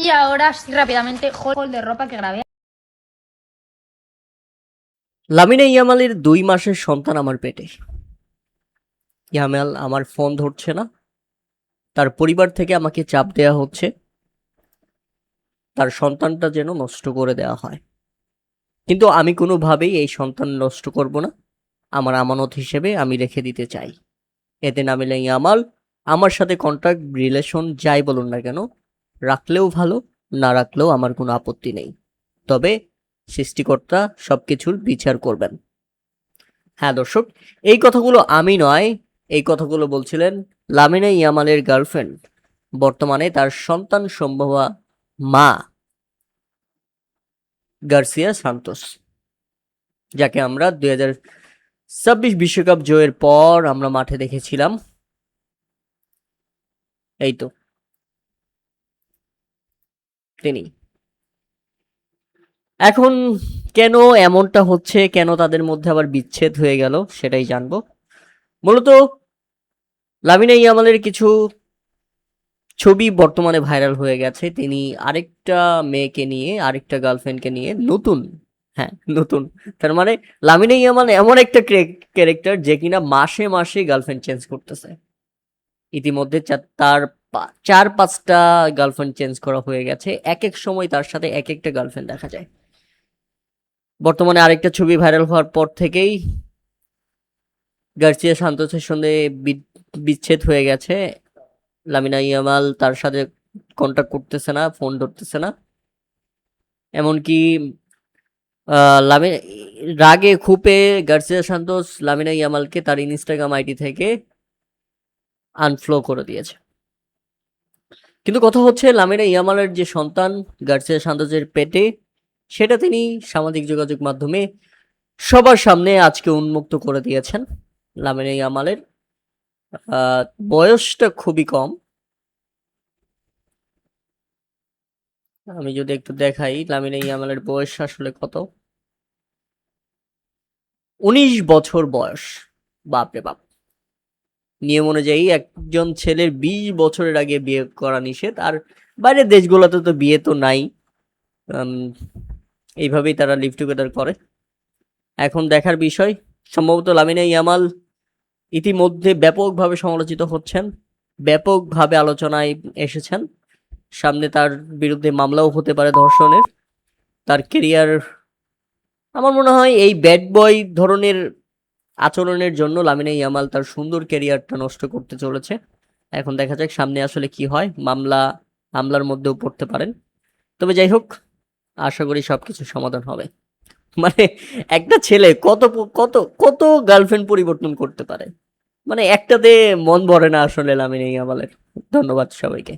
Y ahora sí, rápidamente, haul de ropa que grabé. Lamine ইয়ামালের 2 মাসের সন্তান আমার পেটে। ইয়ামাল আমার ফোন ধরছে না। তার পরিবার থেকে আমাকে চাপ দেয়া হচ্ছে তার সন্তানটা যেন নষ্ট করে দেওয়া হয়। কিন্তু আমি কোনোভাবেই এই সন্তান নষ্ট করব না। আমার আমানত হিসেবে আমি রেখে দিতে চাই। এতে নামিলে ইয়ামাল আমার সাথে কন্ট্রাক্ট রিলেশন যাই বলুন না কেন রাখলেও ভালো, না রাখলেও আমার কোনো আপত্তি নেই। তবে সৃষ্টিকর্তা সবকিছুর বিচার করবেন। হ্যাঁ দর্শক, এই কথাগুলো আমি নয়, এই কথাগুলো বলছিলেন লামিনা ইয়ামালের গার্লফ্রেন্ড, বর্তমানে তার সন্তান সম্ভবা মা গার্সিয়া সান্তোস, যাকে আমরা 2026 বিশ্বকাপ জয়ের পর আমরা মাঠে দেখেছিলাম। এই তো তিনি। এখন কেন এমনটা হচ্ছে, কেন তাদের মধ্যে আবার বিচ্ছেদ হয়ে গেল সেটাই জানবো। মূলত লামিনা ইয়ামালের কিছু ছবি বর্তমানে ভাইরাল হয়ে গেছে। তিনি আরেকটা মেয়েকে নিয়ে, আরেকটা গার্লফ্রেন্ডকে নিয়ে নতুন, হ্যাঁ নতুন, তার মানে লামিনা ইয়ামাল এমন একটা ক্যারেক্টার যে কিনা মাসে মাসে গার্লফ্রেন্ড চেঞ্জ করতেছে। ইতিমধ্যে তার 4-5টা গার্লফ্রেন্ড চেঞ্জ করা হয়ে গেছে। এক এক সময় তার সাথে এক একটা গার্লফ্রেন্ড দেখা যায়। বর্তমানে আরেকটা ছবি ভাইরাল হওয়ার পর থেকেই গার্সিয়া সান্তোসের সঙ্গে বিচ্ছেদ হয়ে গেছে। লামিনা ইয়ামাল তার সাথে কন্ট্যাক্ট করতেছে না, ফোন ধরতেছে না। এমনকি লামি রাগে ক্ষোভে গার্সিয়া সান্তোস লামিনা ইয়ামালকে তার ইনস্টাগ্রাম আইডি থেকে আনফলো করে দিয়েছে। কিন্তু কথা হচ্ছে লামিনা ইয়ামালের যে সন্তান গার্সিয়া সান্তোসের পেটে, সেটা তিনি সামাজিক যোগাযোগ মাধ্যমে সবার সামনে আজকে উন্মুক্ত করে দিয়েছেন। লামিনা ইয়ামালের বয়সটা খুবই কম। আমি যদি একটু দেখাই লামিনা ইয়ামালের বয়স আসলে কত, 19 বছর বয়স। বাপরে বাপ। নিয়ম অনুযায়ী একজন ছেলের 20 বছরের আগে বিয়ে করা নিষেধ। আর বাইরের দেশগুলোতে তো বিয়ে তো নাই। এইভাবেই তারা লিভ টুগেদার করে। এখন দেখার বিষয়, সম্ভবত লামিনা ইয়ামাল ইতিমধ্যে ব্যাপকভাবে সমালোচিত হচ্ছেন, ব্যাপকভাবে আলোচনায় এসেছেন। সামনে তার বিরুদ্ধে মামলাও হতে পারে ধর্ষণের। তার কেরিয়ার, আমার মনে হয় এই ব্যাড বয় ধরনের আচরণের জন্য লামিনা ইয়ামাল তার সুন্দর ক্যারিয়ারটা নষ্ট করতে চলেছে। এখন দেখা যাক সামনে আসলে কি হয়। মামলার মধ্যেও পড়তে পারেন। তবে যাই হোক, আশা করি সবকিছু সমাধান হবে। মানে একটা ছেলে কত কত কত গার্লফ্রেন্ড পরিবর্তন করতে পারে, মানে একটাতে মন ভরে না আসলে লামিনা ইয়ামালের। ধন্যবাদ সবাইকে।